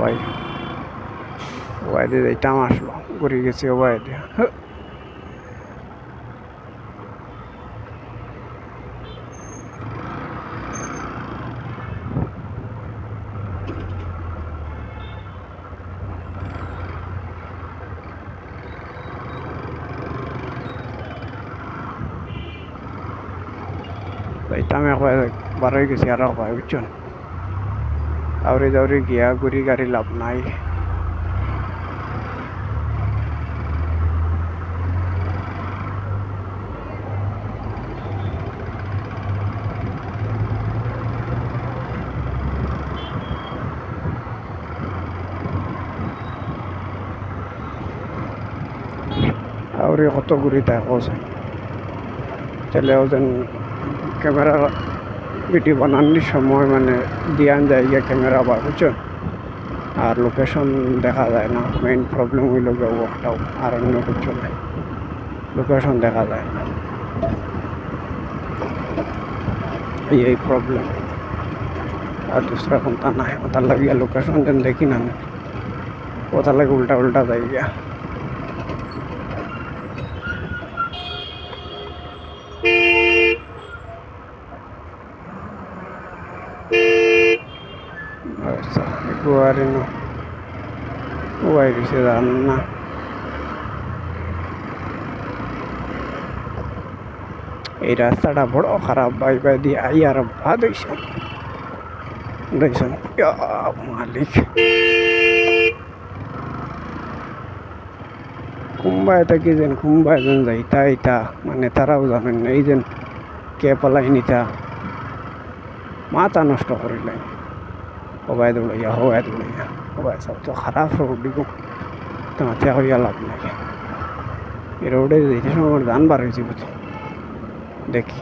ভাই ওয়াইদে যাইতাম আসলো ঘুরে গেছি ওয়াইদে যাইতাম একবার বার হয়ে গেছি আর ভাই বুঝছেন আউরে দাউরে গিয়া ঘুরি গাড়ি লাভ নাই আউরে কত ঘুরি তাই কছে চলেও যেন ক্যামেরা ভিডিও বানানোর সময় মানে দিয়ান যায় গিয়া ক্যামেরা আবার বুঝছেন আর লোকেশন দেখা যায় না মেইন প্রবলেম হইল গিয়ে ওটাও আর অন্য কিছু নাই লোকেশন দেখা যায় না এই প্রবলেম আর दूसरा কোনটা নাই ওটার লাগিয়া লোকেশন যেন দেখি না ওটার লাগে উল্টা উল্টা যাই গিয়া Guarin ওয়াই দিছে জান না এই রাস্তাটা বড় খারাপ ভাই ভাই দিয়ে আই আর ভাত দেখছেন মালিক কুম্বায় থাকি যেন কুম্বায় যেন যাইতা ইতা মানে তারাও জানেন না এই যেন কে পালাই নিতা মাথা নষ্ট করিলেন হবাই দৌড়াইয়া হবাই সব তো খারাপ রোড দিগো তোমাতে হইয়া লাভ নাই এই রোডে যেতে সময় আমার ধান বার হয়েছে বুঝি দেখি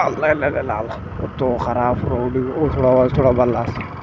আল্লাহ আল্লাহ আল্লাহ কত খারাপ রোড ও থোড়া বাল্লা আছে